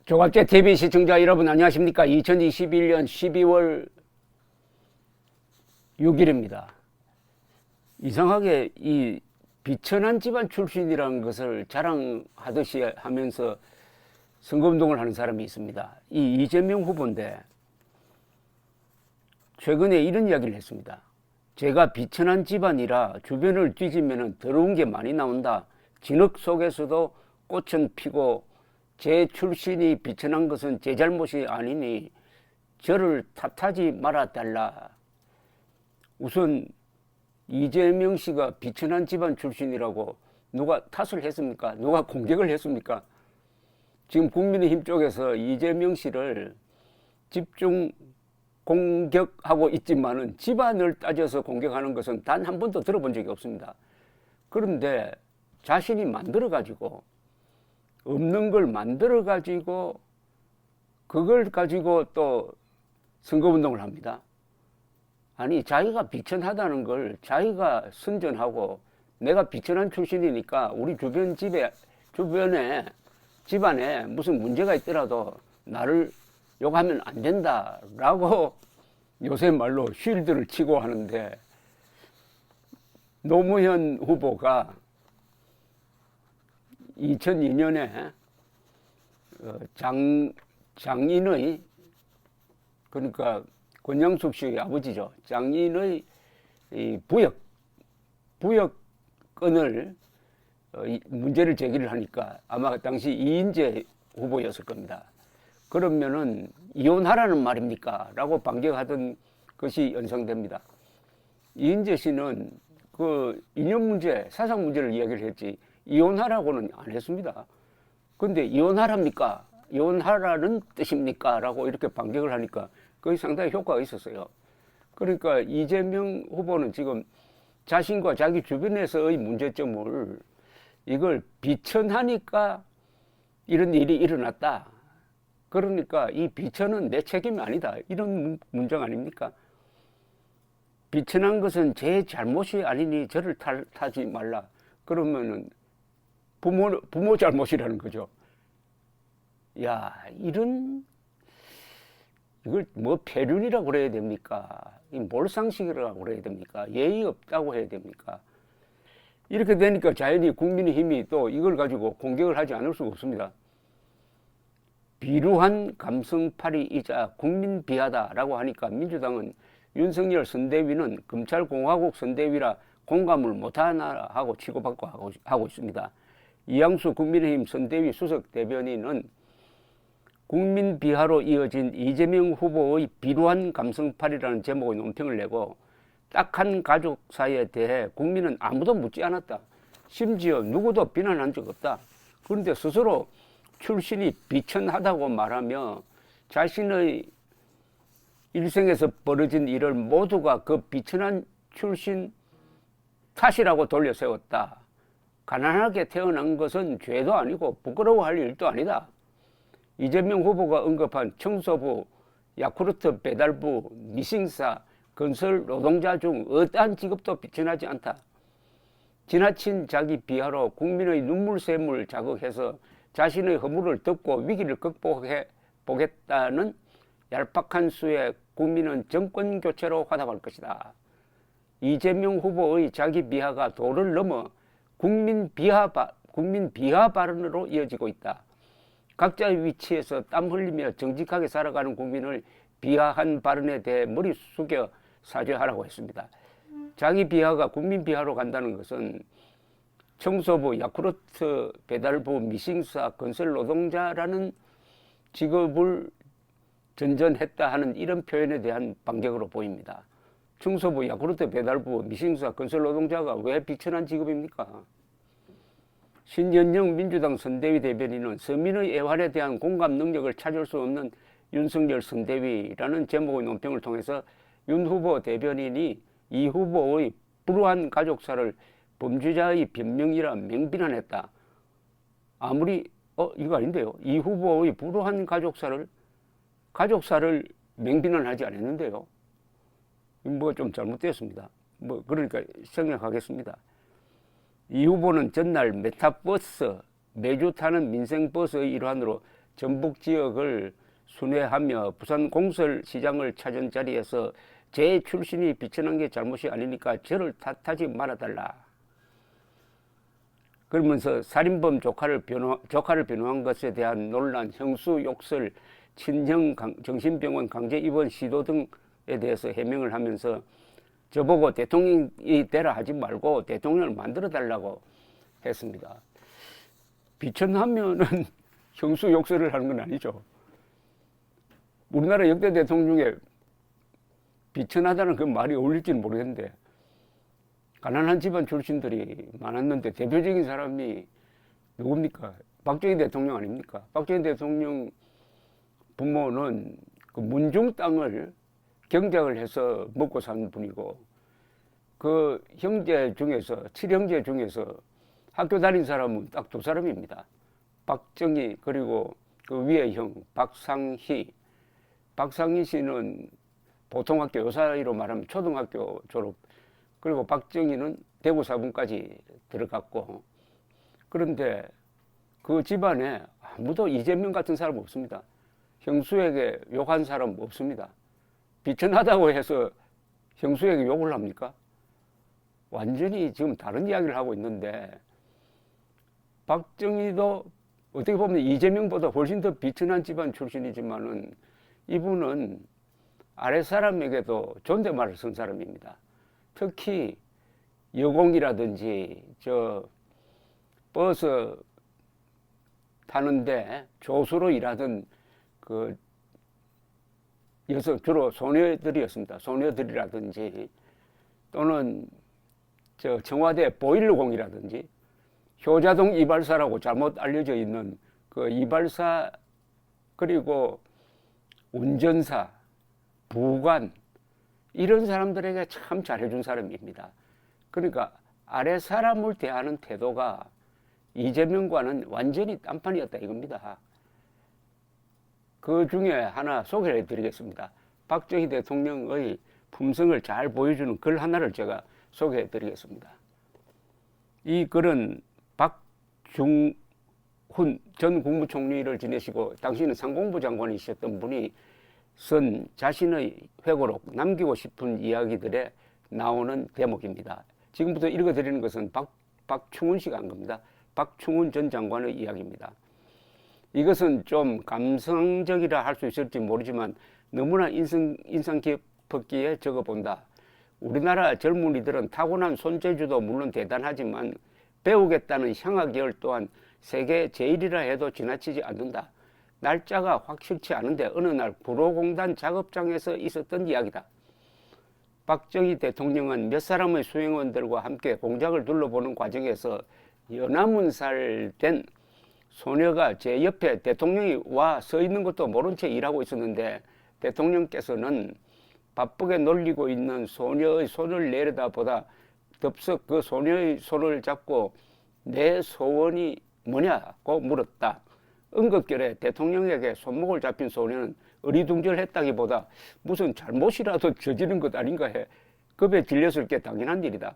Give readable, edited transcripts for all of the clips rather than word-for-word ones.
조갑제 TV 시청자 여러분 안녕하십니까? 2021년 12월 6일입니다. 이상하게 이 비천한 집안 출신이라는 것을 자랑하듯이 하면서 선거운동을 하는 사람이 있습니다. 이 이재명 후보인데 최근에 이런 이야기를 했습니다. 제가 비천한 집안이라 주변을 뒤지면 더러운 게 많이 나온다. 진흙 속에서도 꽃은 피고 제 출신이 비천한 것은 제 잘못이 아니니 저를 탓하지 말아달라. 우선 이재명 씨가 비천한 집안 출신이라고 누가 탓을 했습니까? 누가 공격을 했습니까? 지금 국민의힘 쪽에서 이재명 씨를 집중 공격하고 있지만은 집안을 따져서 공격하는 것은 단 한 번도 들어본 적이 없습니다. 그런데 자신이 만들어가지고 없는 걸 만들어가지고 그걸 가지고 또 선거운동을 합니다. 아니 자기가 비천하다는 걸 자기가 선전하고 내가 비천한 출신이니까 우리 주변에 집안에 무슨 문제가 있더라도 나를 욕하면 안 된다라고 요새 말로 쉴드를 치고 하는데, 노무현 후보가 2002년에 장인의, 그러니까 권영숙 씨의 아버지죠, 장인의 이 부역건을 문제를 제기를 하니까 아마 당시 이인재 후보였을 겁니다. 그러면은 이혼하라는 말입니까? 라고 반격하던 것이 연상됩니다. 이인재 씨는 그 이념 문제, 사상 문제를 이야기를 했지 이혼하라고는 안 했습니다. 근데 이혼하랍니까? 이혼하라는 뜻입니까? 라고 이렇게 반격을 하니까 그게 상당히 효과가 있었어요. 그러니까 이재명 후보는 지금 자신과 자기 주변에서의 문제점을 이걸 비천하니까 이런 일이 일어났다. 그러니까 이 비천은 내 책임이 아니다. 이런 문장 아닙니까? 비천한 것은 제 잘못이 아니니 저를 탓하지 말라. 그러면은 부모 잘못이라는 거죠. 야, 이걸 뭐 폐륜이라고 그래야 됩니까? 이 몰상식이라고 그래야 됩니까? 예의 없다고 해야 됩니까? 이렇게 되니까 자연히 국민의힘이 또 이걸 가지고 공격을 하지 않을 수가 없습니다. 비루한 감성팔이이자 국민비하다라고 하니까 민주당은 윤석열 선대위는 검찰공화국 선대위라 공감을 못하나 하고 치고받고 하고 있습니다. 이양수 국민의힘 선대위 수석 대변인은 국민비하로 이어진 이재명 후보의 비루한 감성팔이라는 제목의 논평을 내고 딱한 가족사에 대해 국민은 아무도 묻지 않았다. 심지어 누구도 비난한 적 없다. 그런데 스스로 출신이 비천하다고 말하며 자신의 일생에서 벌어진 일을 모두가 그 비천한 출신 탓이라고 돌려세웠다. 가난하게 태어난 것은 죄도 아니고 부끄러워할 일도 아니다. 이재명 후보가 언급한 청소부, 야쿠르트 배달부, 미싱사, 건설 노동자 중 어떠한 직업도 비천하지 않다. 지나친 자기 비하로 국민의 눈물샘을 자극해서 자신의 허물을 덮고 위기를 극복해 보겠다는 얄팍한 수에 국민은 정권 교체로 화답할 것이다. 이재명 후보의 자기 비하가 도를 넘어 국민 비하 발언으로 이어지고 있다. 각자의 위치에서 땀 흘리며 정직하게 살아가는 국민을 비하한 발언에 대해 머리 숙여 사죄하라고 했습니다. 자기 비하가 국민 비하로 간다는 것은 청소부, 야쿠르트 배달부, 미싱사, 건설 노동자라는 직업을 전전했다 하는 이런 표현에 대한 반격으로 보입니다. 청소부, 야쿠르트 배달부, 미싱사, 건설 노동자가 왜 비천한 직업입니까? 신현영 민주당 선대위 대변인은 서민의 애환에 대한 공감 능력을 찾을 수 없는 윤석열 선대위라는 제목의 논평을 통해서 윤 후보 대변인이 이 후보의 불우한 가족사를 범죄자의 변명이라 맹비난했다. 아무리 이거 아닌데요. 이 후보의 불우한 가족사를 맹비난하지 않았는데요. 뭐 좀 잘못되었습니다. 그러니까 생략하겠습니다. 이 후보는 전날 메타버스, 매주 타는 민생버스의 일환으로 전북 지역을 순회하며 부산 공설시장을 찾은 자리에서 제 출신이 비천한 게 잘못이 아니니까 저를 탓하지 말아달라. 그러면서 살인범 조카를 변호한 것에 대한 논란, 형수 욕설, 친형 정신병원 강제 입원 시도 등에 대해서 해명을 하면서 저보고 대통령이 되라 하지 말고 대통령을 만들어 달라고 했습니다. 비천하면은 형수 욕설을 하는 건 아니죠. 우리나라 역대 대통령 중에 비천하다는 그 말이 어울릴지는 모르겠는데 가난한 집안 출신들이 많았는데 대표적인 사람이 누굽니까? 박정희 대통령 아닙니까? 박정희 대통령 부모는 그 문중 땅을 경작을 해서 먹고 사는 분이고 그 형제 중에서 7형제 중에서 학교 다닌 사람은 딱 2사람입니다. 박정희 그리고 그 위의 형 박상희. 박상희 씨는 보통학교 요사이로 말하면 초등학교 졸업. 그리고 박정희는 대구사분까지 들어갔고 그런데 그 집안에 아무도 이재명 같은 사람 없습니다. 형수에게 욕한 사람 없습니다. 비천하다고 해서 형수에게 욕을 합니까? 완전히 지금 다른 이야기를 하고 있는데 박정희도 어떻게 보면 이재명보다 훨씬 더 비천한 집안 출신이지만은 이분은 아랫사람에게도 존댓말을 쓴 사람입니다. 특히 여공이라든지 저 버스 타는데 조수로 일하던 그 여성 주로 소녀들이었습니다. 소녀들이라든지 또는 저 청와대 보일러공이라든지 효자동 이발사라고 잘못 알려져 있는 그 이발사 그리고 운전사, 부관 이런 사람들에게 참 잘해준 사람입니다. 그러니까 아래 사람을 대하는 태도가 이재명과는 완전히 딴판이었다 이겁니다. 그 중에 하나 소개해 드리겠습니다. 박정희 대통령의 품성을 잘 보여주는 글 하나를 제가 소개해 드리겠습니다. 이 글은 박중훈 전 국무총리를 지내시고 당시는 상공부 장관이셨던 분이 쓴 자신의 회고록 남기고 싶은 이야기들에 나오는 대목입니다. 지금부터 읽어드리는 것은 박충훈 씨가 한 겁니다. 박충훈 전 장관의 이야기입니다. 이것은 좀 감성적이라 할 수 있을지 모르지만 너무나 인상 깊었기에 적어본다. 우리나라 젊은이들은 타고난 손재주도 물론 대단하지만 배우겠다는 향학열 또한 세계 제일이라 해도 지나치지 않는다. 날짜가 확실치 않은데 어느 날 구로공단 작업장에서 있었던 이야기다. 박정희 대통령은 몇 사람의 수행원들과 함께 공장을 둘러보는 과정에서 연하문살 된 소녀가 제 옆에 대통령이 와 서 있는 것도 모른 채 일하고 있었는데 대통령께서는 바쁘게 놀리고 있는 소녀의 손을 내려다보다 덥석 그 소녀의 손을 잡고 내 소원이 뭐냐고 물었다. 응급결에 대통령에게 손목을 잡힌 소녀는 어리둥절했다기보다 무슨 잘못이라도 저지른 것 아닌가 해 급에 질렸을 게 당연한 일이다.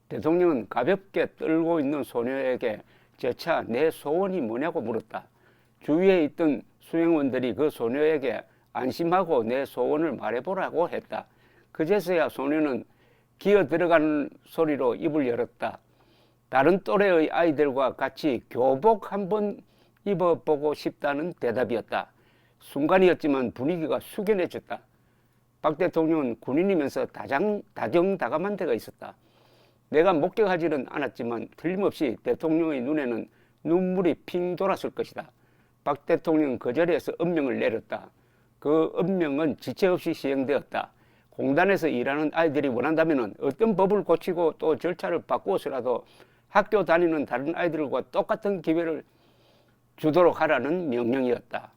대통령은 가볍게 떨고 있는 소녀에게 재차 내 소원이 뭐냐고 물었다. 주위에 있던 수행원들이 그 소녀에게 안심하고 내 소원을 말해보라고 했다. 그제서야 소녀는 기어 들어가는 소리로 입을 열었다. 다른 또래의 아이들과 같이 교복 한번 입어보고 싶다는 대답이었다. 순간이었지만 분위기가 숙연해졌다. 박 대통령은 군인이면서 다정다감한 데가 있었다. 내가 목격하지는 않았지만 틀림없이 대통령의 눈에는 눈물이 핑 돌았을 것이다. 박 대통령은 그 자리에서 엄명을 내렸다. 그 엄명은 지체 없이 시행되었다. 공단에서 일하는 아이들이 원한다면 어떤 법을 고치고 또 절차를 바꾸어서라도 학교 다니는 다른 아이들과 똑같은 기회를 주도록 하라는 명령이었다.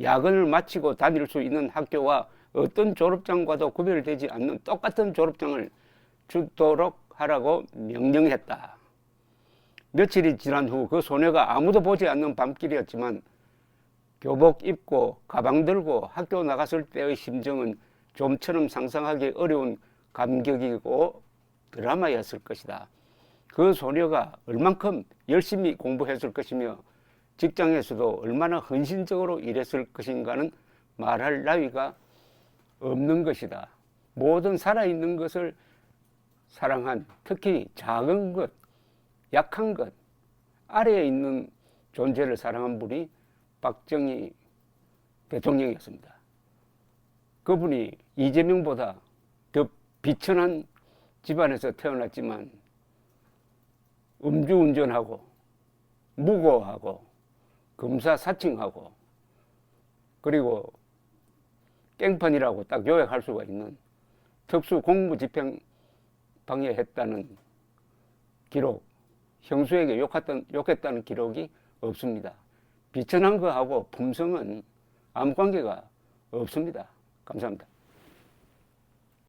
야근을 마치고 다닐 수 있는 학교와 어떤 졸업장과도 구별되지 않는 똑같은 졸업장을 주도록 하라고 명령했다. 며칠이 지난 후 그 소녀가 아무도 보지 않는 밤길이었지만 교복 입고 가방 들고 학교 나갔을 때의 심정은 좀처럼 상상하기 어려운 감격이고 드라마였을 것이다. 그 소녀가 얼만큼 열심히 공부했을 것이며 직장에서도 얼마나 헌신적으로 일했을 것인가는 말할 나위가 없는 것이다. 모든 살아있는 것을 사랑한, 특히 작은 것, 약한 것, 아래에 있는 존재를 사랑한 분이 박정희 대통령이었습니다. 그분이 이재명보다 더 비천한 집안에서 태어났지만 음주운전하고 무고하고 검사사칭하고 그리고 깽판이라고 딱 요약할 수가 있는 특수 공무집행 방해했다는 기록, 형수에게 욕했다는 기록이 없습니다. 비천한 거하고 품성은 아무 관계가 없습니다. 감사합니다.